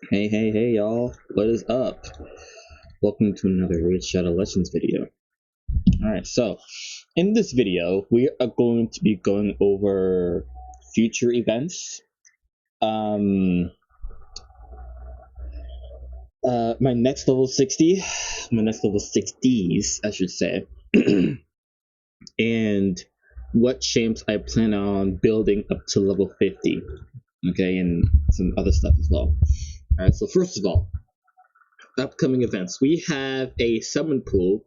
Hey, y'all. What is up? Welcome to another Raid Shadow Legends video. Alright, so, in this video, we are going to be going over future events. My next level 60, my next level 60s, I should say. And what champs I plan on building up to level 50. Okay, and some other stuff as well. Alright, so first of all, upcoming events. We have a summon pool.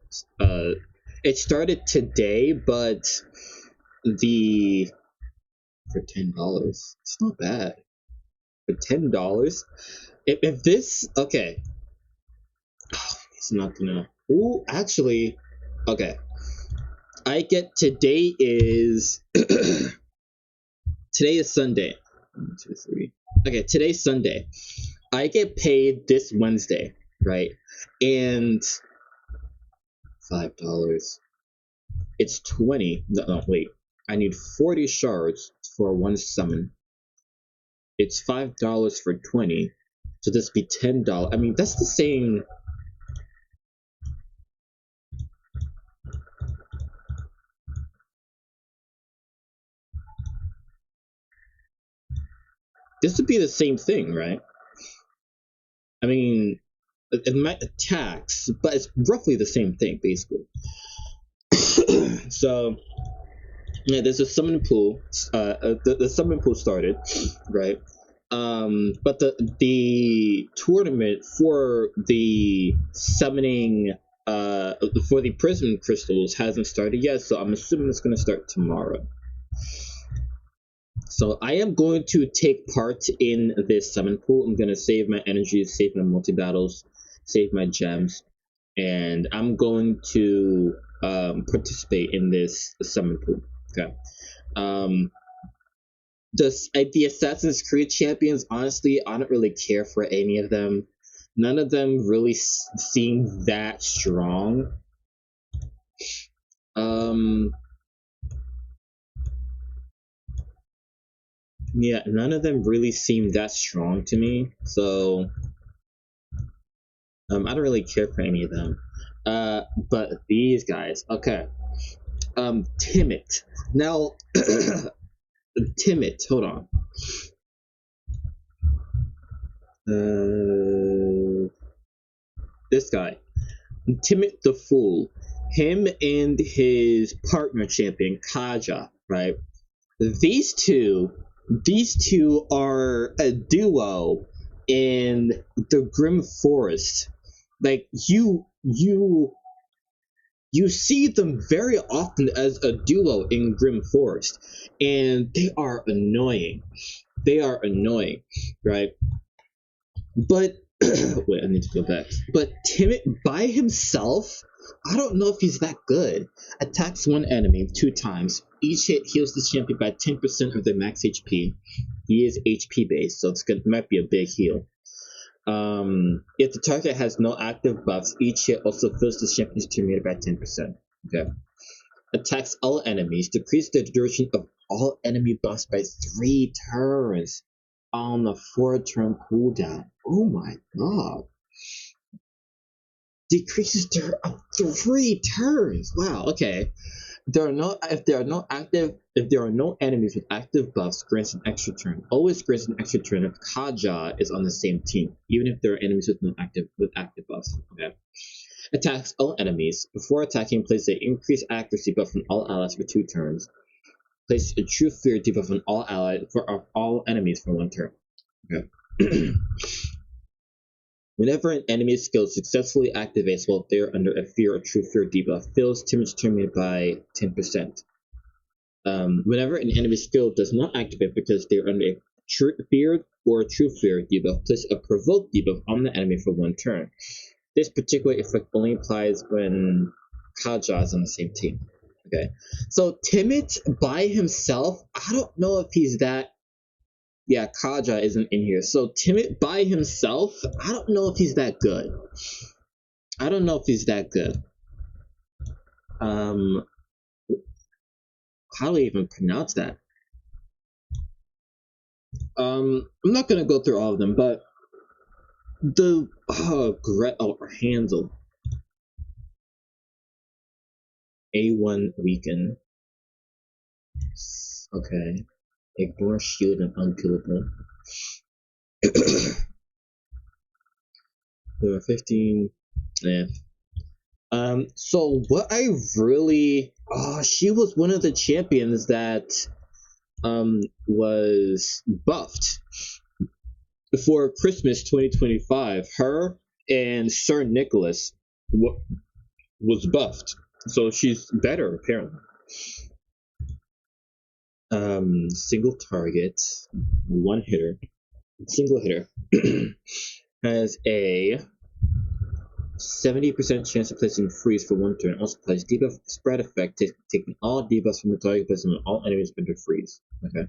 It started today, but for $10, it's not bad. For $10, if this it's not gonna. Ooh, actually, okay. I get today is today is Sunday. 1, 2, 3. Okay, today's Sunday. I get paid this Wednesday, right? And $5. It's 20. No, wait. I need 40 shards for one summon. It's $5 for 20. So this be $10. I mean, that's the same. This would be the same thing, right? I mean, it might tax, but it's roughly the same thing, basically. So, yeah, there's a summon pool. The summon pool started, right? But the tournament for the summoning for the prism crystals hasn't started yet, so I'm assuming it's gonna start tomorrow. So I am going to take part in this summon pool. I'm gonna save my energy, save my multi battles, save my gems, and I'm going to participate in this summon pool. Okay. The Assassin's Creed champions, honestly, I don't really care for any of them. None of them really seem that strong. Yeah, none of them really seem that strong to me. So, I don't really care for any of them. But these guys, okay. Timid. Now, Timid. Hold on. This guy, Timid the Fool. Him and his partner champion Kaja, right? These two are a duo in the Grim Forest. Like you see them very often as a duo in Grim Forest, and they are annoying. Right? But wait, I need to go back. But Timid by himself, I don't know if he's that good. Attacks one enemy 2 times. Each hit heals the champion by 10% of their max HP. He is HP based, so might be a big heal. If the target has no active buffs, each hit also fills the champion's turn meter by 10%. Okay. Attacks all enemies, decrease the duration of all enemy buffs by 3 turns on a 4-turn cooldown. Oh my god. Decreases of 3 turns. Wow, okay. If there are no enemies with active buffs, grants an extra turn. Always grants an extra turn if Kaja is on the same team, even if there are enemies with active buffs. Okay. Attacks all enemies. Before attacking, place an increased accuracy buff on all allies for 2 turns. Place a true fear debuff on all enemies for 1 turn. Okay. Whenever an enemy's skill successfully activates while they are under a fear or true fear debuff, fills Timid's turn meter by 10%. Whenever an enemy's skill does not activate because they are under a true fear or true fear debuff, place a provoke debuff on the enemy for 1 turn. This particular effect only applies when Kaja is on the same team. Okay, so Timid by himself, I don't know if he's that. Yeah, Kaja isn't in here. So Timid by himself, I don't know if he's that good. How do I even pronounce that? I'm not gonna go through all of them, but The handle A1 weaken. Okay. Ignore shield and unkillable. 15. Yeah. So what I really, she was one of the champions that was buffed for Christmas 2025. Her and Sir Nicholas was buffed, so she's better apparently. Single target, one hitter, single hitter has a 70% chance of placing freeze for one turn. Also applies debuff spread effect, taking all debuffs from the target, placing on all enemies under freeze. Okay.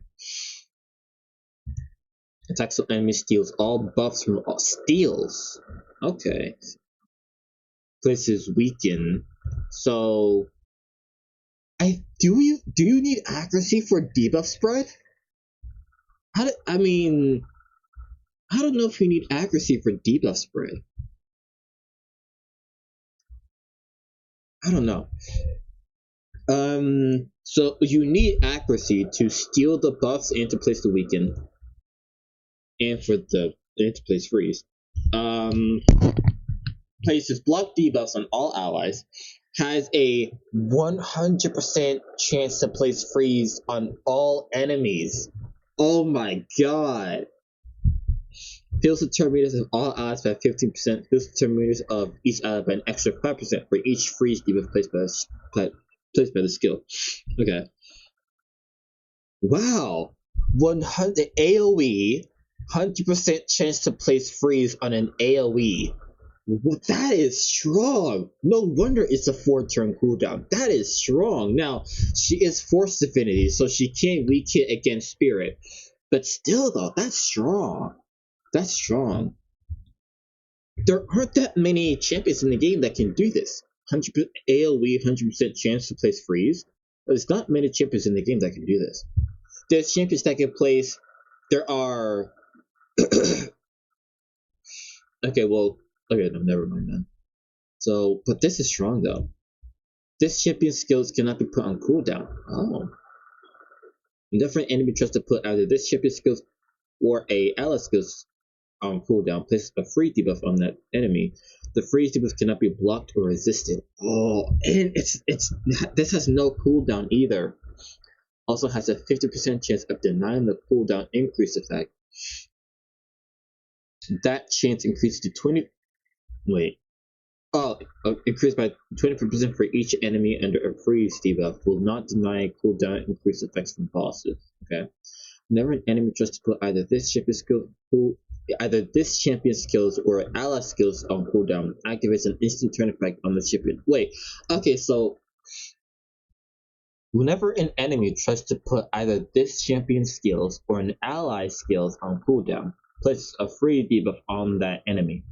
Attacks on enemy steals all buffs from all steals. Okay. Places weaken. So do you need accuracy for debuff spread? I don't know if you need accuracy for debuff spread. I don't know. So you need accuracy to steal the buffs and to place the weaken, and for the and to place freeze. Places block debuffs on all allies. Has a 100% chance to place freeze on all enemies. Oh my god. Heals the turn meters of all allies by 15%. Heals the turn meters of each ally by an extra 5% for each freeze debuff placed by the skill. Okay. Wow. 100 AoE, 100% chance to place freeze on an AoE. Well, that is strong. No wonder it's a 4-turn cooldown. That is strong. Now, she is Force Divinity, so she can't weaken against Spirit. But still, though, that's strong. That's strong. There aren't that many champions in the game that can do this. 100% AoE, 100% chance to place freeze. There's not many champions in the game that can do this. There's champions that can place. There are. Okay, no, never mind then. So, but this is strong though. This champion's skills cannot be put on cooldown. Oh. Different enemy tries to put either this champion's skills or a ally skills on cooldown. Place a free debuff on that enemy. The freeze debuff cannot be blocked or resisted. Oh, and this has no cooldown either. Also has a 50% chance of denying the cooldown increase effect. That chance increases to 20. Wait. Increased by 20% for each enemy under a freeze debuff. Will not deny cooldown increase effects from bosses. Okay. Whenever an enemy tries to put either this champion skills or ally skills on cooldown, activates an instant turn effect on the champion. Wait. Okay, so whenever an enemy tries to put either this champion skills or an ally skills on cooldown, places a free debuff on that enemy.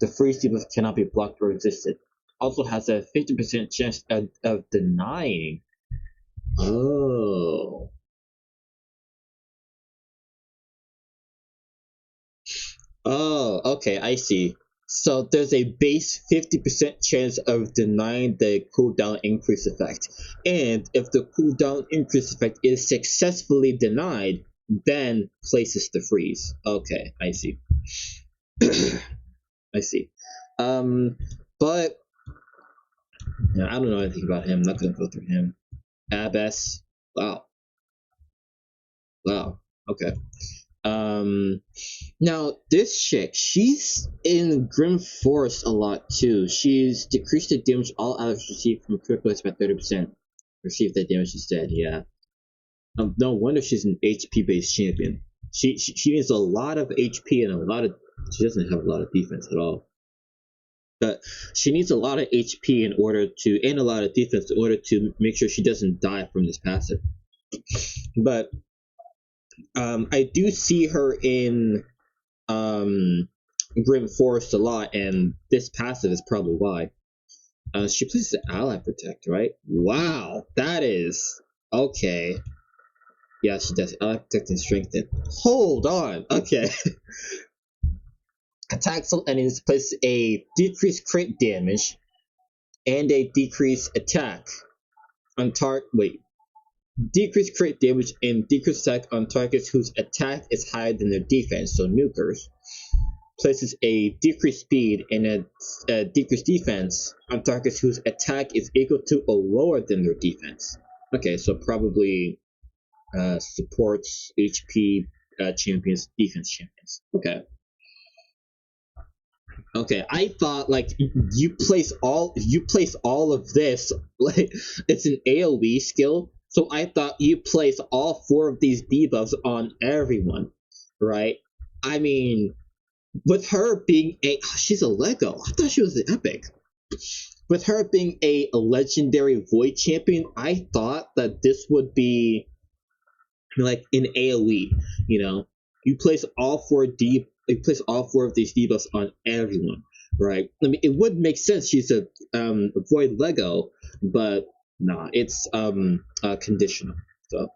The freeze debuff cannot be blocked or resisted. Also has a 50% chance of denying. Oh. Oh, okay, I see. So there's a base 50% chance of denying the cooldown increase effect. And if the cooldown increase effect is successfully denied, then places the freeze. Okay, I see. I see. But yeah, I don't know anything about him. I'm not gonna go through him. Abbess. Wow. Okay. Now this chick, she's in Grim Forest a lot too. She's decreased the damage all allies receive from critical hits by 30%. Receive that damage instead. Yeah. No wonder she's an HP based champion. She needs a lot of HP and she doesn't have a lot of defense at all. But she needs a lot of HP and a lot of defense in order to make sure she doesn't die from this passive. But I do see her in Grim Forest a lot, and this passive is probably why. She plays the Ally Protect, right? Wow, that is okay. Yeah, she does Ally Protect and Strengthen. Hold on, okay. attacks all enemies, places a decreased crit damage and a decreased attack on target. Wait, decreased crit damage and decreased attack on targets whose attack is higher than their defense. So nukers places a decreased speed and a decreased defense on targets whose attack is equal to or lower than their defense. Okay, so probably supports HP champions, defense champions. Okay, I thought like you place all of this like it's an AoE skill, so I thought you place all four of these debuffs on everyone, right? I mean, with her being she's a Lego. I thought she was an epic. With her being a legendary void champion, I thought that this would be like in AoE. You know, you place all four of these debuffs on everyone, right? I mean, it would make sense. She's a void Lego, but nah, it's conditional. So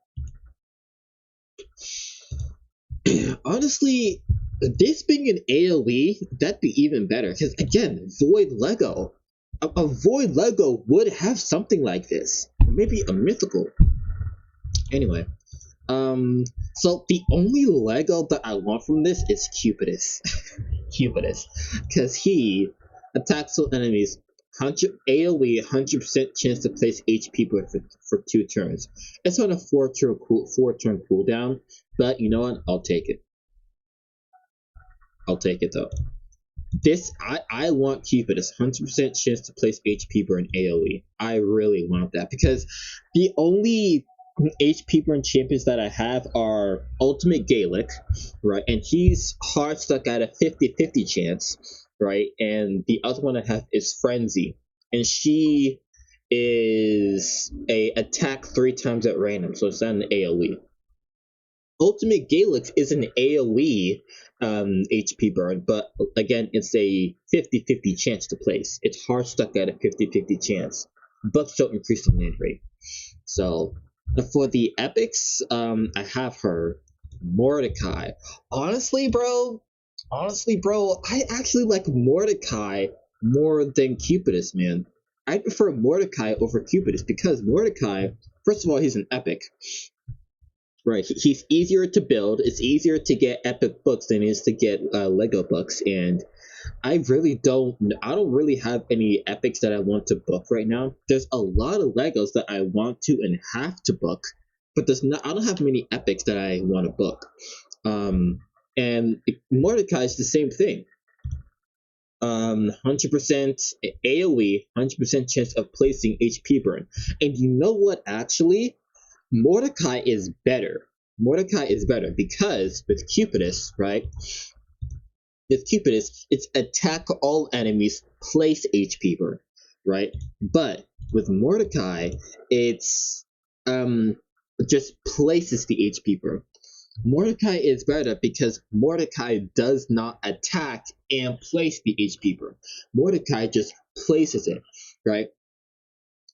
honestly, this being an AoE, that'd be even better. Because again, void Lego, a void Lego would have something like this, maybe a mythical. Anyway, so the only Lego that I want from this is Cupidus. Cupidus, because he attacks all enemies. 100 AoE, 100% chance to place HP for 2 turns. It's on a 4-turn cooldown, but you know what? I'll take it. I'll take it though. I want Cupidus 100% chance to place HP burn AoE. I really want that because the only HP burn champions that I have are Ultimate Gaelic, right? And he's hard stuck at a 50-50 chance, right? And the other one I have is Frenzy, and she is a attack 3 times at random, so it's not an AoE. Ultimate Gaelic is an AoE HP burn, but again, it's a 50-50 chance to place. It's hard stuck at a 50-50 chance, but still increase the land rate. So for the epics, I have her Mordecai. Honestly, bro, I actually like Mordecai more than Cupidus, man. I prefer Mordecai over Cupidus because Mordecai, first of all, he's an epic. Right, he's easier to build. It's easier to get epic books than it is to get Lego books, and I don't really have any epics that I want to book right now. There's a lot of Legos that I want to and have to book, but I don't have many epics that I want to book. And Mordecai is the same thing. 100% AoE, 100% chance of placing HP burn. And you know what? Actually, Mordecai is better. Mordecai is better because with Cupidus, right? With Cupidus, it's attack all enemies, place HP burn, right? But with Mordecai, it's just places the HP burn. Mordecai is better because Mordecai does not attack and place the HP burn. Mordecai just places it, right?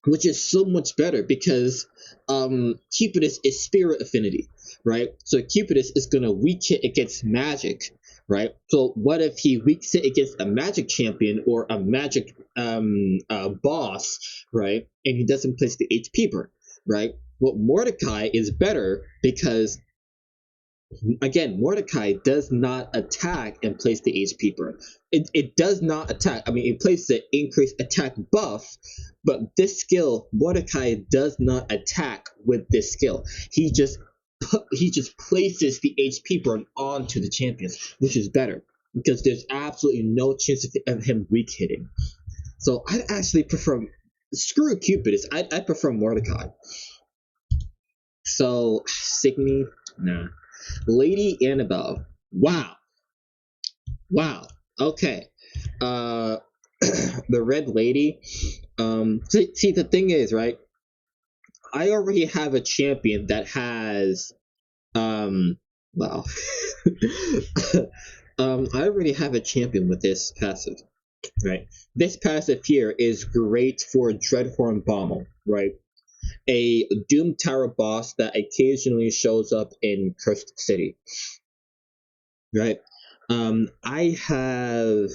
Which is so much better because Cupidus is spirit affinity, right? So Cupidus is gonna weak hit against magic, right? So what if he weaks it against a magic champion or a magic boss, right? And he doesn't place the HP burn, right? Well, Mordecai is better because again, Mordecai does not attack and place the HP burn. It does not attack. I mean, it places an increased attack buff, but this skill, Mordecai does not attack with this skill. He just places the HP burn onto the champions, which is better because there's absolutely no chance of him weak hitting. So I actually prefer screw Cupidus. I prefer Mordecai. So Signy, nah. Lady Annabelle. Wow. Okay. The Red Lady. See, the thing is, right? I already have a champion that has, wow. I already have a champion with this passive, right? This passive here is great for Dreadhorn Bommel, right? A Doom Tower boss that occasionally shows up in Cursed City, right? I have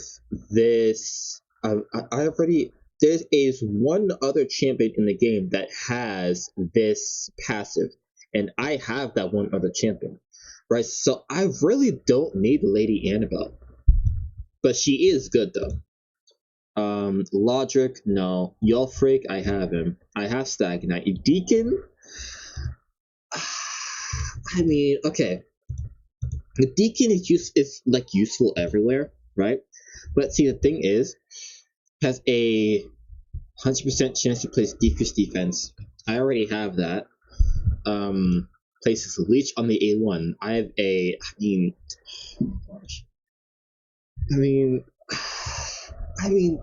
this. I already. There is one other champion in the game that has this passive, and I have that one other champion, right? So I really don't need Lady Annabelle, but she is good though. Logic, no. Yulfric, I have him. I have Stagnite. Deacon, I mean, okay. The Deacon is like useful everywhere, right? But see, the thing is, has a 100% chance to place decreased defense. I already have that. Places Leech on the A1. I have a. I mean, I mean,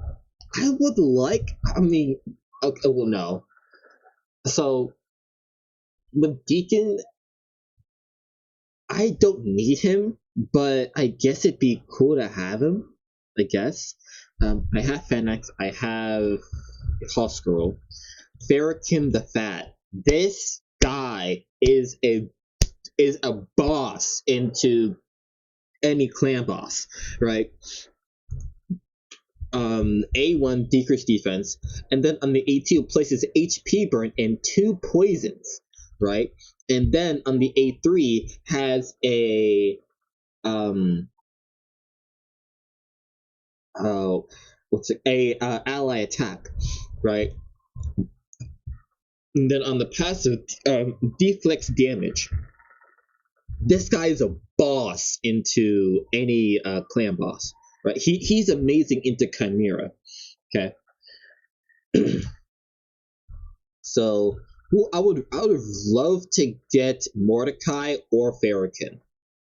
I would like. I mean, okay, well, no. So with Deacon, I don't need him, but I guess it'd be cool to have him. I guess. I have Fennex. I have Hoskerl. Ferrican the Fat. This guy is a boss into any clan boss, right? A1 decreased defense, and then on the A2 places HP burn and 2 poisons, right? And then on the A3 has a oh what's it ally attack, right? And then on the passive, deflects damage. This guy is a boss into any clan boss, right? He's amazing into Chimera. Okay, so I would love to get Mordecai or Farrakhan,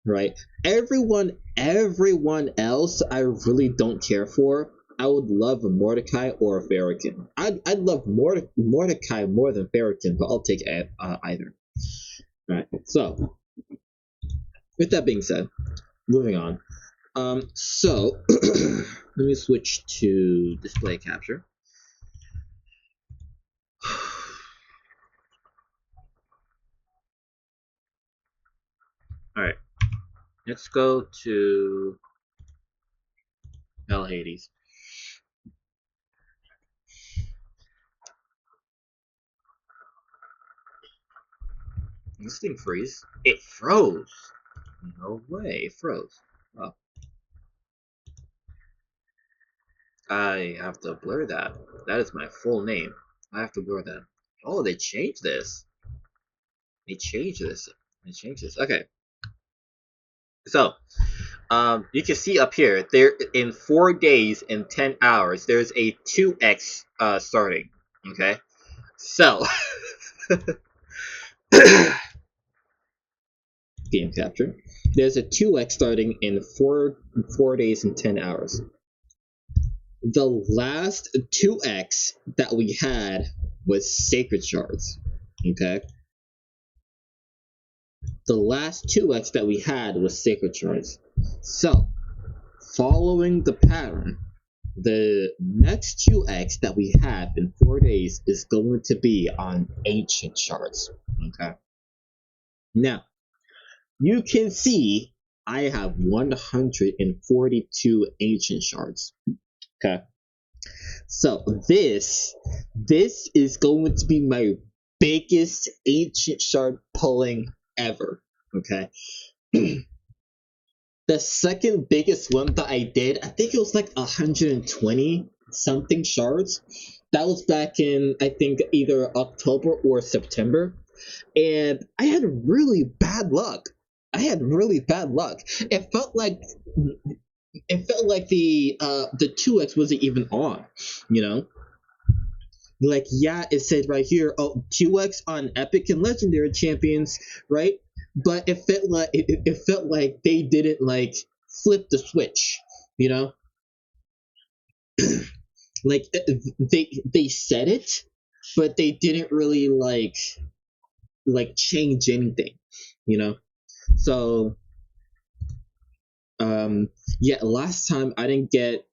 right? Everyone else I really don't care for. I would love a Mordecai or a Farrakhan. I'd love Mordecai more than Farrakhan, but I'll take either. All right, so with that being said, moving on. So let me switch to display capture. All right, let's go to Hell Hades. This thing freeze. It froze. No way, it froze. Oh. I have to blur that. That is my full name. I have to blur that. Oh, they changed this. They changed this. Okay. So, you can see up here, there in 4 days and 10 hours, there's a 2x starting. Okay. So, game capture. There's a 2x starting in 4 days and 10 hours. The last 2x that we had was Sacred Shards. Okay? The last 2x that we had was Sacred Shards. So, following the pattern, the next 2x that we have in 4 days is going to be on Ancient Shards. Okay? Now, you can see I have 142 Ancient Shards. Okay? So this is going to be my biggest Ancient Shard pulling ever. Okay. The second biggest one that I did, I think it was like 120 something shards. That was back in, I think, either October or September. And I had really bad luck. It felt like the 2x wasn't even on, you know? Like, yeah, it said right here, 2x on epic and legendary champions, right? But it felt like they didn't like flip the switch, you know? Like they said it, but they didn't really like change anything, you know? So yeah, last time I didn't get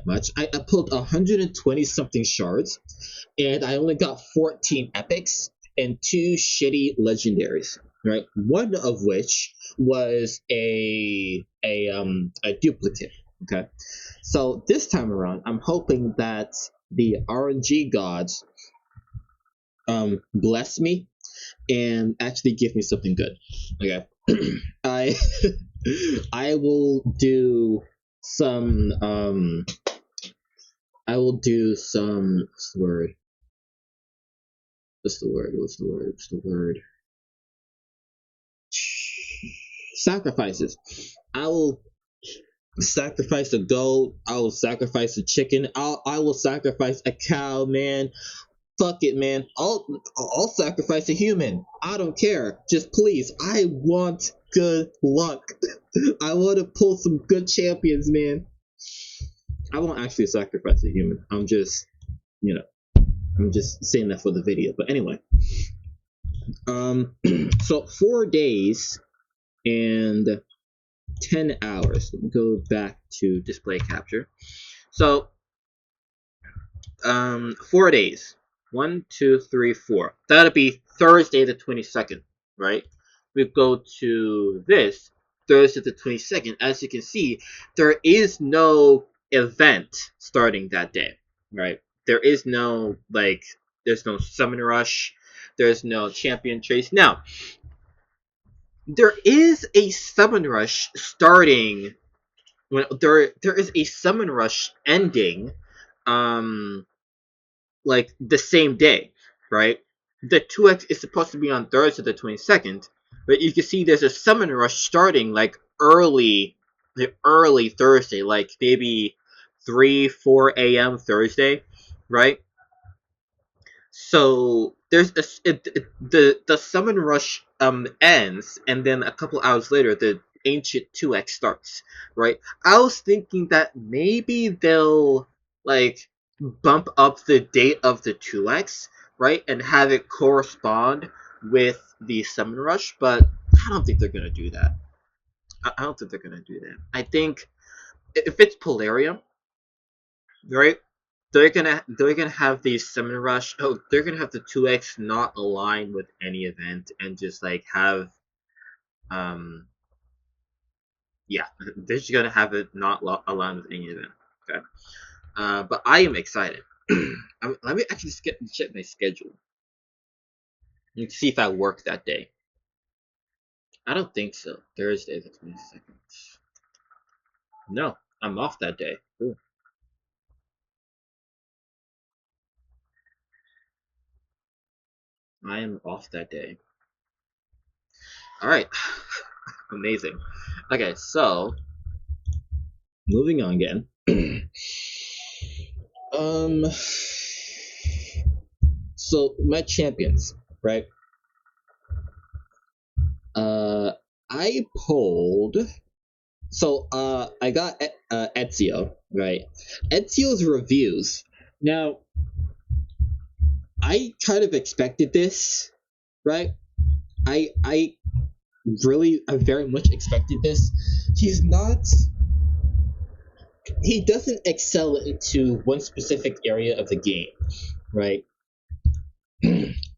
much. I pulled 120 something shards, and I only got 14 epics and 2 shitty legendaries. right? One of which was a duplicate. Okay, so this time around, I'm hoping that the RNG gods bless me and actually give me something good. Okay, I I will do some I will do some what's the word? What's the word? What's the word? What's the word? Sacrifices. I will sacrifice a goat. I will sacrifice a chicken. I will sacrifice a cow, man. Fuck it, man. I'll sacrifice a human. I don't care. Just please, I want good luck. I want to pull some good champions, man. I won't actually sacrifice a human. I'm just, you know, I'm just saying that for the video. But anyway, so 4 days and 10 hours. Let me go back to display capture. So, 4 days. 1, 2, 3, 4. That'll be Thursday the 22nd, right? We go to this Thursday the 22nd. As you can see, there is no event starting that day, right? There is no, like, there's no summon rush. There's no champion chase. Now, there is a summon rush starting when there is a summon rush ending like the same day, right? The 2x is supposed to be on Thursday the 22nd, but you can see there's a summon rush starting like early Thursday, like maybe 3-4 a.m. Thursday, right? So there's the summon rush ends, and then a couple hours later the ancient 2x starts, right? I was thinking that maybe they'll like bump up the date of the 2x, right, and have it correspond with the summon rush, but I don't think they're gonna do that. I don't think they're gonna do that. I think if it's Polarium, right? They're gonna have the summon rush. Oh, they're gonna have the 2x not align with any event and just like have um yeah, they're just gonna have it not align with any event. Okay, but I am excited. Let me actually check my schedule and see if I work that day. I don't think so. Thursday the 22nd. No, I'm off that day. Ooh, I am off that day. All right, amazing. Okay, so moving on again. um, so my champions, right? Uh, I pulled. So I got Ezio, right? Ezio's reviews. Now, I kind of expected this, right? I I very much expected this. He's not. He doesn't excel into one specific area of the game, right?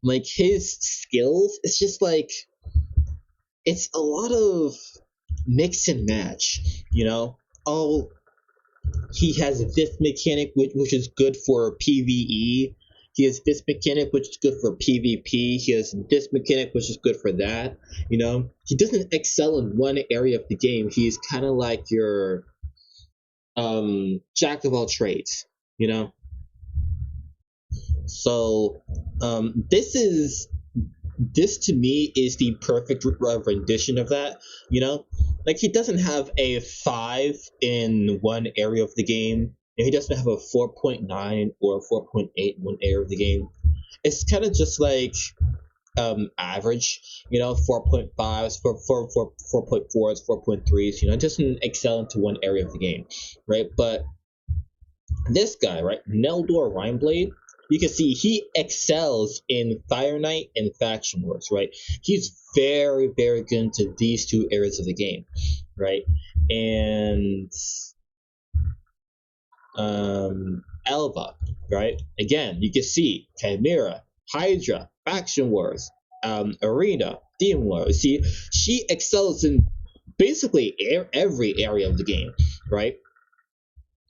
Like his skills, it's just like it's a lot of mix and match, you know. Oh, he has this mechanic which is good for PvE. He has this mechanic which is good for PvP. He has this mechanic which is good for that. You know, he doesn't excel in one area of the game. He's kind of like your jack of all trades. You know, so this to me is the perfect rendition of that. You know, like he doesn't have a 5 in one area of the game, and he doesn't have a 4.9 or 4.8 in one area of the game. It's kind of just like average, you know, 4.5s, 4.4s, 4.3s. You know, it doesn't excel into one area of the game, right? But this guy, right, Neldor Rhineblade, you can see he excels in Fire Knight and Faction Wars, right? He's very, very good into these two areas of the game, right? And Elva, right? Again, you can see Chimera, Hydra, Faction Wars, Arena, Demon Lord. See, she excels in basically every area of the game, right?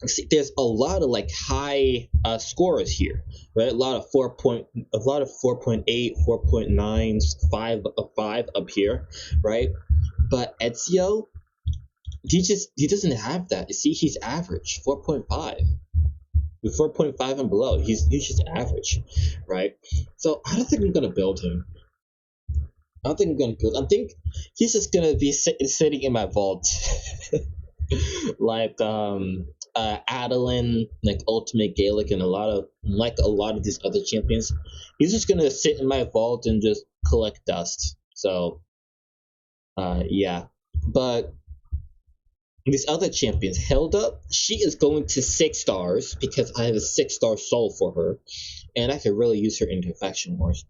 See, there's a lot of like high scores here, right? A lot of 4.8, 4.9, 5 up here, right? But Ezio, he doesn't have that. You see, he's average, 4.5. With 4.5 and below, he's just average, right? So I don't think I'm gonna build him. I don't think I'm gonna build. I think he's just gonna be sitting in my vault, like Adeline, like Ultimate Gaelic, and a lot of these other champions. He's just gonna sit in my vault and just collect dust. So, yeah, but these other champions, Hilda, she is going to 6 stars because I have a 6-star soul for her, and I could really use her into Faction Wars.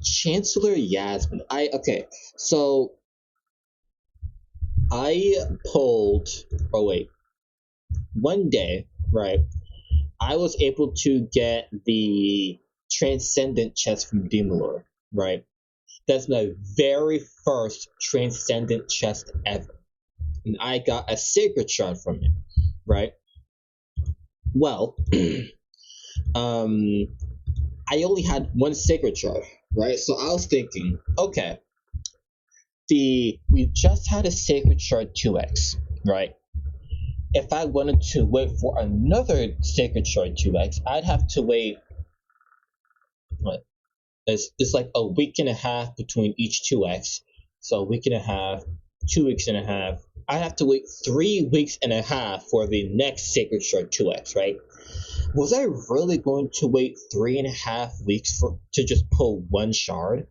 Chancellor Yasmin. So I pulled. Oh wait, one day, right? I was able to get the Transcendent chest from Demon Lord, right? That's my very first Transcendent chest ever. And I got a sacred shard from it, right? Well, I only had one sacred shard, right? So I was thinking, okay, we just had a sacred shard 2x, right? If I wanted to wait for another sacred shard 2x, I'd have to wait. What? It's like a week and a half between each 2x, so a week and a half, 2 weeks and a half. I have to wait 3 weeks and a half for the next Sacred Shard 2x, right? Was I really going to wait 3.5 weeks to just pull one shard?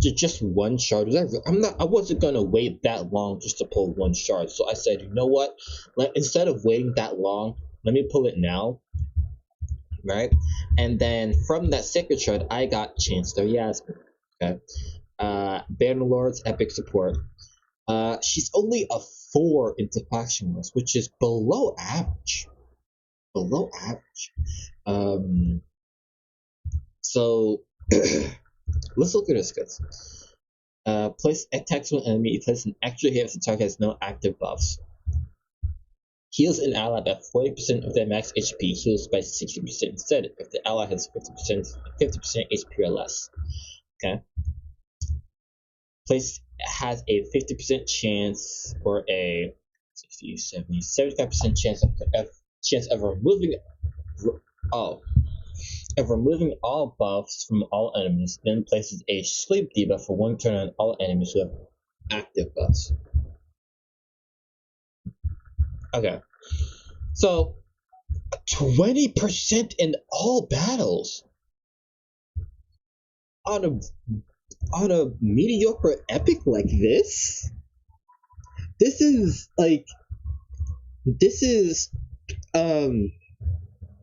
Just one shard? I wasn't gonna wait that long just to pull one shard. So I said, you know what? Instead of waiting that long, let me pull it now, right? And then from that Sacred Shard, I got Chancellor Yasmin. Okay. Bannerlord's epic support. She's only a 4 into Faction Wars, which is below average. Below average. So let's look at her skills. Place attacks when enemy. It places an extra hit if the target has no active buffs. Heals an ally by 40% of their max HP. Heals by 60% instead if the ally has 50% HP or less. Okay. Place has a 50% chance or a 60, 70, 75% chance of removing all buffs from all enemies, then places a sleep debuff for 1 turn on all enemies who have active buffs. Okay. So 20% in all battles on a mediocre epic like this? This is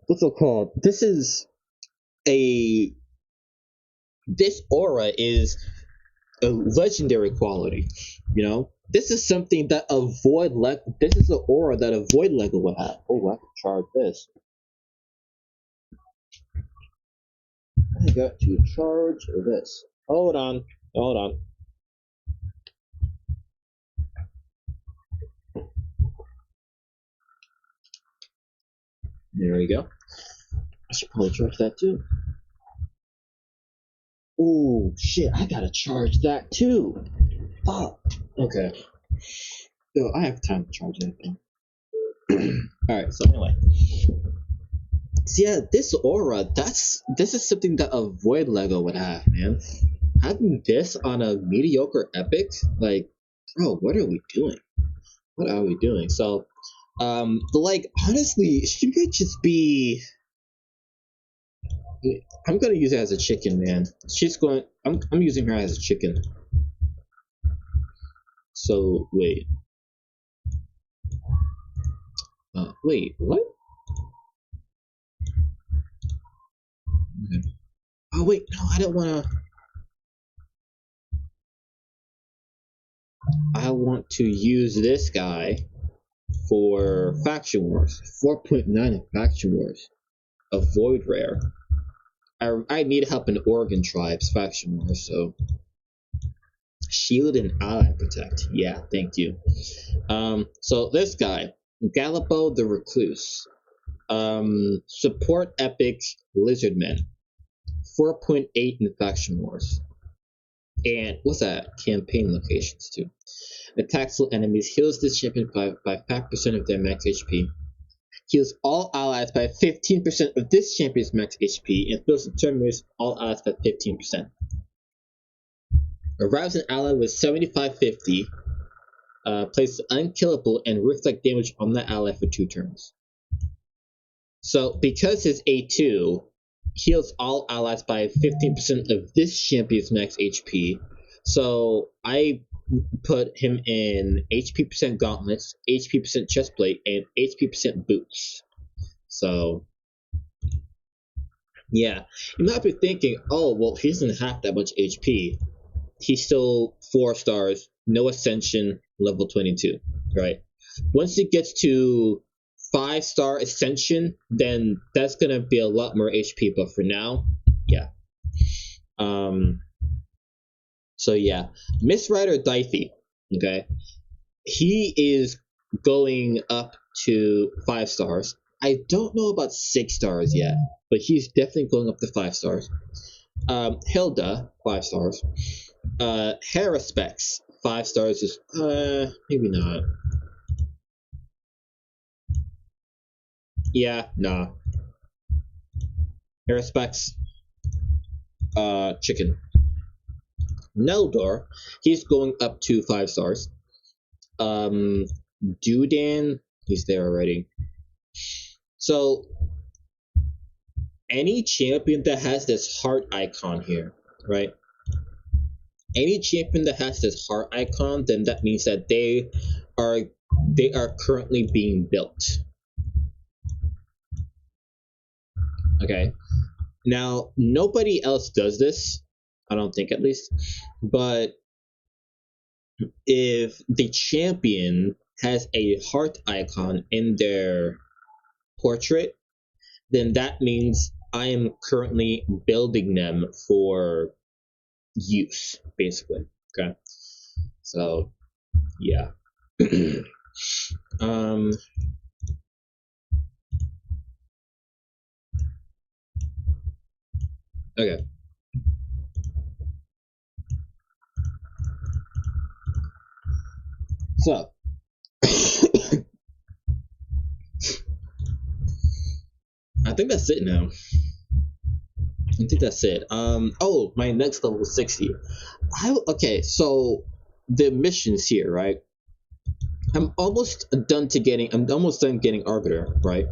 what's it called? This aura is a legendary quality, you know? This is something that this is the aura that a Void Lego would have. Oh, I can charge this. I got to charge this. Hold on. There we go. I should probably charge that too. Oh shit, I gotta charge that too. Oh, okay. So I have time to charge that thing. Alright, so anyway. So yeah, this aura, this is something that a Void Lego would have, man. Having this on a mediocre epic, like, bro, what are we doing? What are we doing? So, like, honestly, she might just be. I'm gonna use it as a chicken, man. I'm using her as a chicken. So wait. Wait, what? Okay. Oh wait, no, I don't wanna. I want to use this guy for Faction Wars. 4.9 in Faction Wars. A Void Rare. I need help in Oregon tribes faction war, so shield and ally protect. Yeah, thank you. So this guy, Gallipo the Recluse, support epic Lizardmen, 4.8 in faction wars, and what's that? Campaign locations too. Attacks all enemies, heals this champion by 5% of their max HP, heals all allies by 15% of this champion's max HP, and fills and terminates all allies by 15%. Arrives an ally with 7550, places unkillable and reflect damage on that ally for 2 turns. So because his A2 heals all allies by 15% of this champion's max HP, so I put him in HP percent gauntlets, HP percent chestplate, and HP percent boots. So yeah, you might be thinking, oh well, he doesn't have that much HP. He's still 4 stars, no ascension, level 22, right? Once it gets to 5-star ascension, then that's gonna be a lot more HP. But for now, yeah. So yeah, Miss Rider Dythy, okay, he is going up to 5 stars. I don't know about 6 stars yet, but he's definitely going up to 5 stars. Hilda, 5 stars. Harrispex, 5 stars is maybe not. Yeah, nah. Harrispex, chicken. Neldor, he's going up to 5 stars. Dudan, he's there already. So any champion that has this heart icon here, right? Any champion that has this heart icon, then that means that they are currently being built. Okay. Now nobody else does this, I don't think at least, but if the champion has a heart icon in their portrait, then that means I am currently building them for use, basically. Okay. So yeah. Okay. So I think that's it now. I think that's it. Oh, my next level is 60. Okay, so the missions here, right? I'm almost done getting Arbiter, right?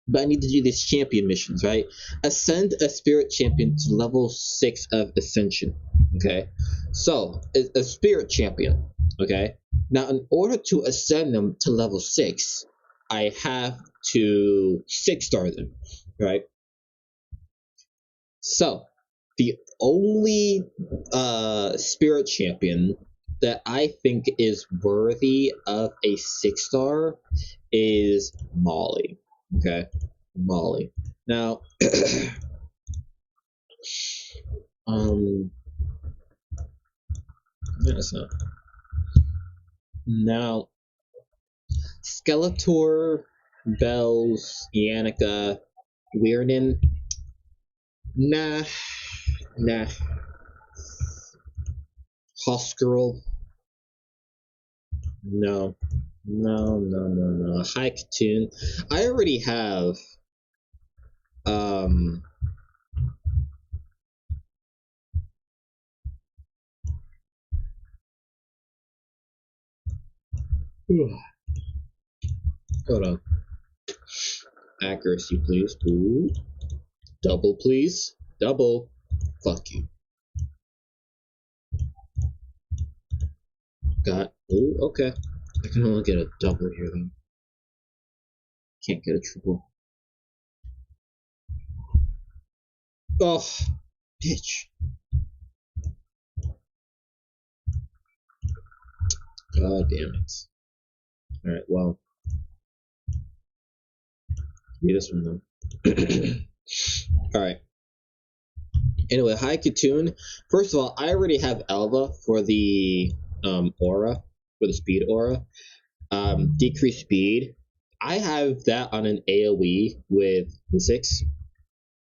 But I need to do these champion missions, right? Ascend a spirit champion to level 6 of Ascension. Okay? So, a spirit champion, okay? Now, in order to ascend them to level 6, I have to 6-star them, right? So, the only spirit champion that I think is worthy of a 6-star is Molly. Okay, Molly. Now, that's not. Now, Skeletor, Bells, Yannicka, Weirden. Nah. Hoskerl. No. High Tune. I already have hold on. Accuracy, please. Ooh. Double, please. Double. Fuck you. Got. Ooh, okay. I can only get a double here then. Can't get a triple. Oh, bitch. God damn it. Alright, well. Give me this one then. All right. Anyway, hi Katoon. First of all, I already have Elva for the aura, for the speed aura. Decreased speed. I have that on an AoE with physics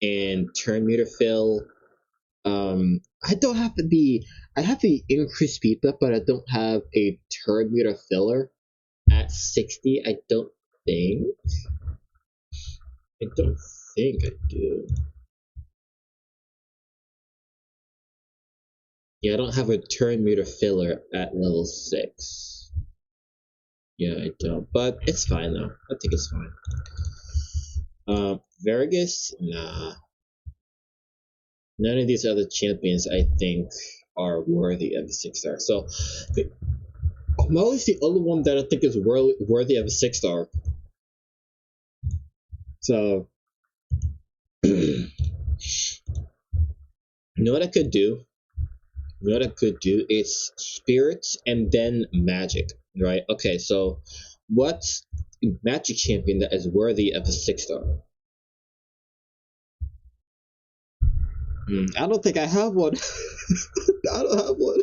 and turn meter fill. I don't have I have the increased speed buff, but I don't have a turn meter filler at 60. I don't think. I don't think I do. Yeah, I don't have a turn meter filler at level 6. Yeah, I don't. But it's fine though. I think it's fine. Vargas? Nah. None of these other champions I think are worthy of a 6-star. So Molly's the only one that I think is worthy of a 6-star. So you know what I could do? You know what I could do? It's spirits and then magic, right? Okay, so what's magic champion that is worthy of a 6-star? I don't think I have one. I don't have one.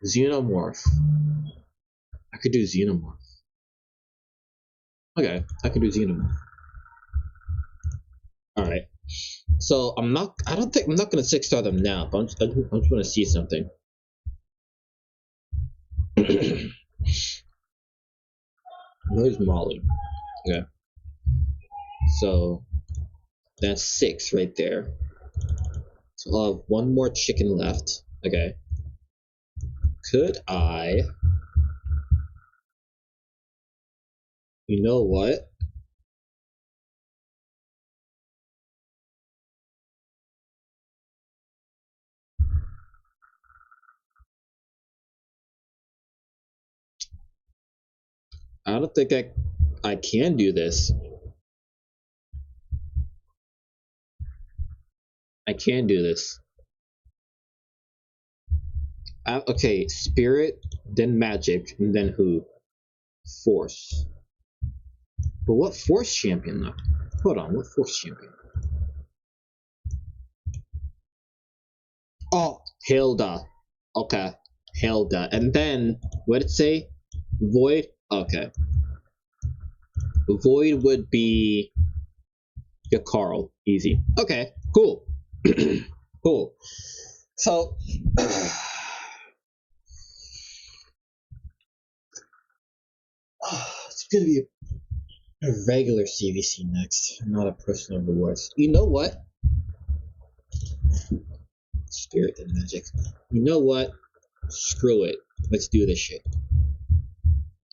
Xenomorph. I could do Xenomorph. Okay, I could do Xenomorph. Alright. So I'm not gonna 6-star them now, but I'm just gonna see something. Where's Molly? Okay. So that's 6 right there. So I'll have one more chicken left. Okay. Could I? You know what? I don't think I can do this. I can do this. Okay, spirit, then magic, and then who? Force. But what force champion though? Hold on, what force champion? Oh, Hilda. Okay, Hilda. And then, what did it say? Void? Okay. Void would be Carl. Easy. Okay, cool. Cool. So, it's gonna be a regular CVC next, not a personal rewards. You know what? Spirit and magic. You know what? Screw it. Let's do this shit.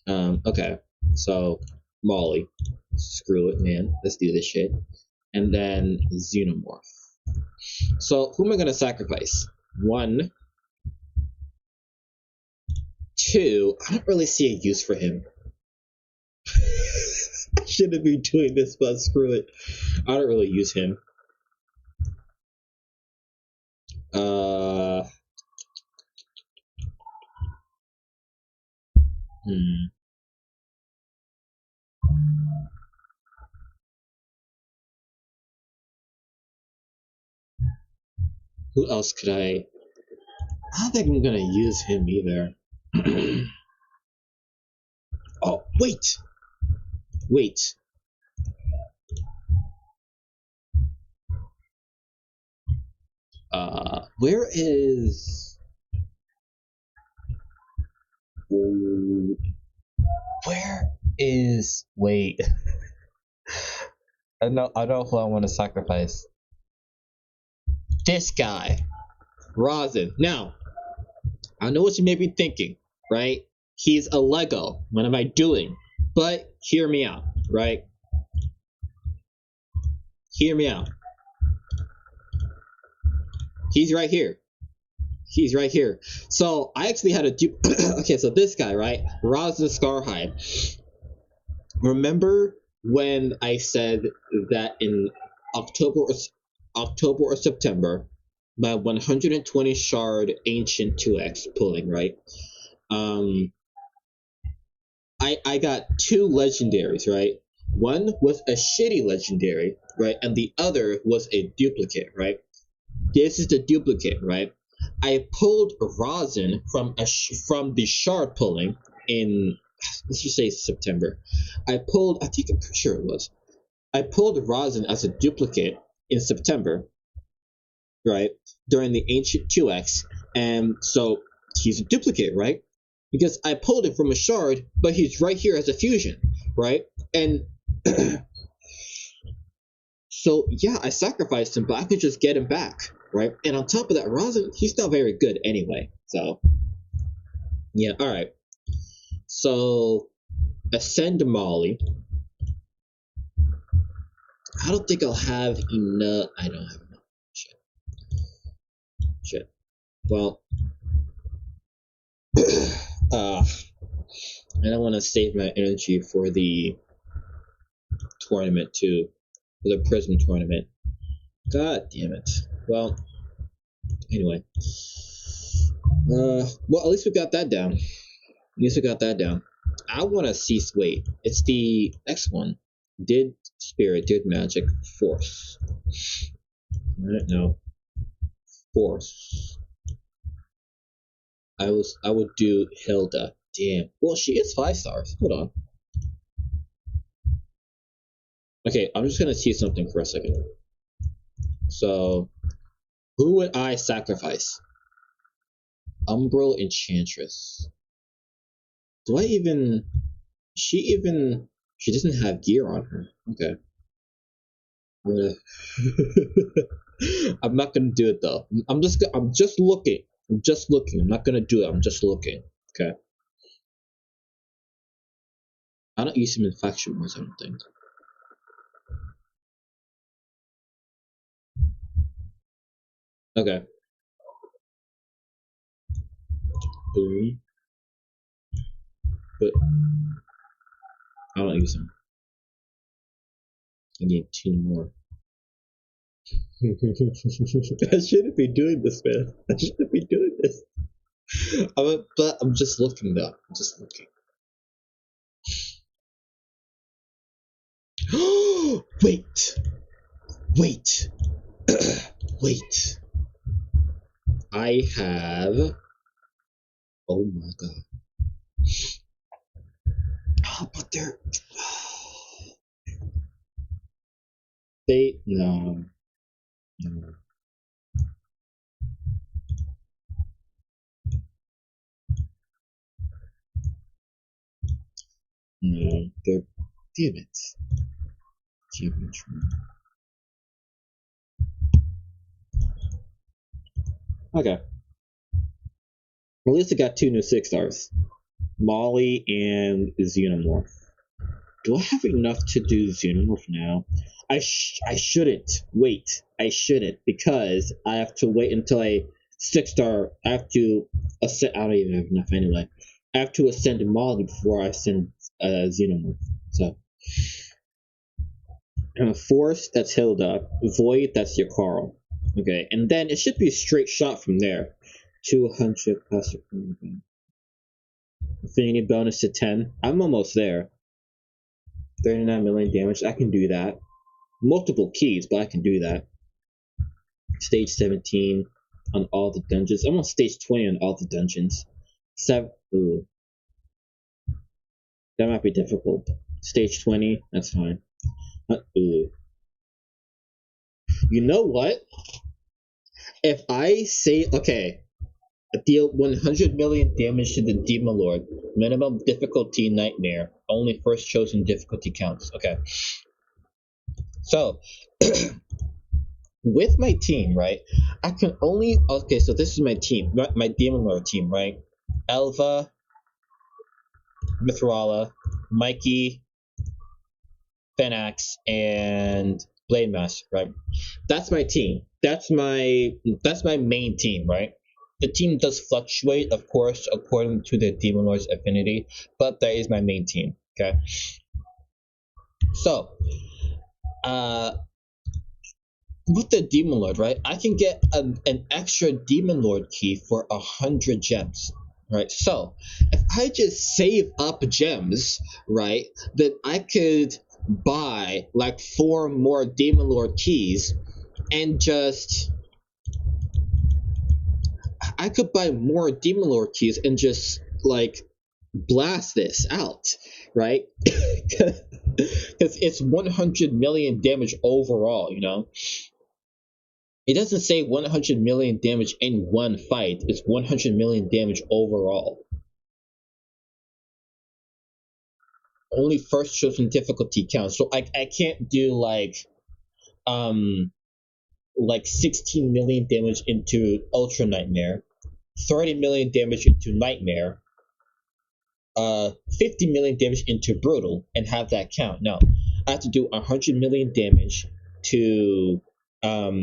Okay. So, Molly. Screw it, man. Let's do this shit. And then Xenomorph. So, who am I gonna sacrifice? 1, 2. I don't really see a use for him. I shouldn't be doing this, but screw it. I don't really use him. Who else could I don't think I'm gonna use him either. Oh, wait! Wait. Where is... Where is... Wait. I know who I want to sacrifice. This guy. Rosin. Now, I know what you may be thinking, right? He's a Lego. What am I doing? But hear me out, right? Hear me out. He's right here. He's right here. So I actually had a okay, so this guy, right? Rosin Scarhide. Remember when I said that in October or September, my 120 shard ancient 2x pulling, right? I got 2 legendaries, right? One was a shitty legendary, right? And the other was a duplicate, right? This is the duplicate, right? I pulled Rosin from the shard pulling in, let's just say September. I think I'm pretty sure it was. I pulled Rosin as a duplicate in September, right? During the ancient 2X, and so he's a duplicate, right? Because I pulled him from a shard, but he's right here as a fusion, right? And so yeah, I sacrificed him, but I could just get him back, right? And on top of that, Rosin, he's not very good anyway. So yeah, all right. So ascend Molly. I don't think I'll have enough. I don't have enough. Shit. Shit. Well, I don't want to save my energy for the tournament too, for the Prism tournament. God damn it. Well, anyway. Well, at least we got that down. At least we got that down. I want to see. Wait, it's the next one. Did Spirit, did Magic, Force. I don't know. Force. I would do Hilda. Damn. Well, she is 5 stars. Hold on. Okay, I'm just gonna see something for a second. So, who would I sacrifice? Umbral Enchantress. Do I even? She doesn't have gear on her. Okay. I'm not gonna do it though. I'm just looking. I'm just looking. I'm not gonna do it. I'm just looking. Okay. I don't use him in faction wars, I don't think. Okay. Boom. But I don't use him. I need 2 more. I shouldn't be doing this, man. I shouldn't be doing this. But I'm just looking though. I'm just looking. Wait. Wait. Wait. I have. Oh my god. Oh, but they're. They. No. No. No. They're. Damn it. Okay. At least I got 2 new 6 stars. Molly and Xenomorph. Do I have enough to do Xenomorph now? I shouldn't. Wait. I shouldn't, because I have to wait until I 6-star. I have to ascend. I don't even have enough anyway. I have to ascend Molly before I send Xenomorph. So. Force, that's Hilda. Void, that's your Carl. Okay, and then it should be a straight shot from there. 200 plus Affinity bonus to 10. I'm almost there. 39 million damage. I can do that. Multiple keys, but I can do that. Stage 17 on all the dungeons. I'm on stage 20 on all the dungeons. 7. Ooh. That might be difficult. Stage 20, that's fine. Ooh. You know what? If I say, okay, deal 100 million damage to the Demon Lord, minimum difficulty Nightmare, only first chosen difficulty counts. Okay. So, with my team, right, I can only, okay, so this is my team, my Demon Lord team, right? Elva, Mithrala, Mikey, Fenax, and Blade Master, right? That's my team. That's my main team, right? The team does fluctuate, of course, according to the Demon Lord's affinity, but that is my main team. Okay. So, with the Demon Lord, right? I can get an extra Demon Lord key for 100 gems. Right, so if I just save up gems, right, then I could buy like 4 more Demon Lord keys and just I could buy more Demon Lord keys and just like blast this out, right? Because it's 100 million damage overall, you know? It doesn't say 100 million damage in one fight, it's 100 million damage overall. Only first chosen difficulty counts. So I can't do like 16 million damage into Ultra Nightmare, 30 million damage into Nightmare, 50 million damage into Brutal, and have that count. No, I have to do 100 million damage to I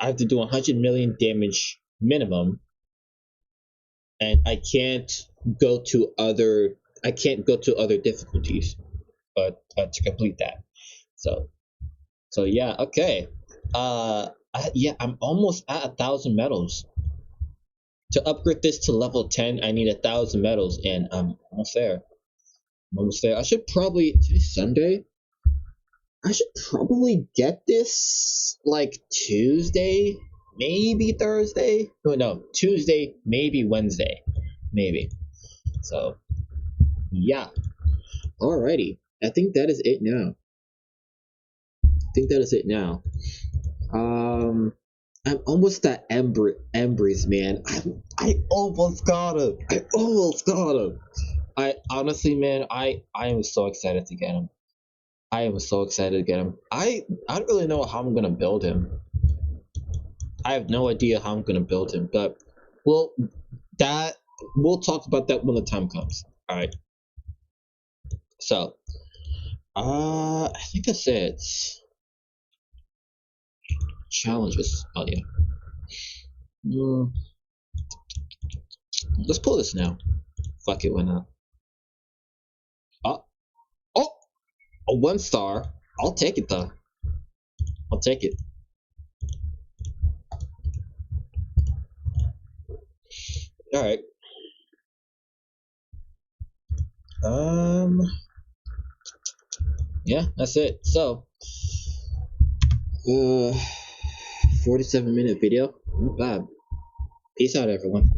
have to do 100 million damage minimum, and I can't go to other difficulties, but to complete that. So yeah, okay. Yeah, I'm almost at 1,000 medals. To upgrade this to level 10, I need 1,000 medals, and I'm almost there. I should probably today's Sunday. I should probably get this like Tuesday, maybe Thursday. No, Tuesday, maybe Wednesday, maybe. So yeah. Alrighty. I think that is it now. I'm almost at Embers, man. I almost got him. I honestly, man, I am so excited to get him. I don't really know how I'm gonna build him. I have no idea how I'm gonna build him, but well, we'll talk about that when the time comes. All right. So, I think that's it. Challenges. Oh yeah. Let's pull this now. Fuck it, why not? Oh, oh, a 1-star. I'll take it though. I'll take it. All right. Yeah, that's it. So, 47-minute video. Not bad. Peace out, everyone.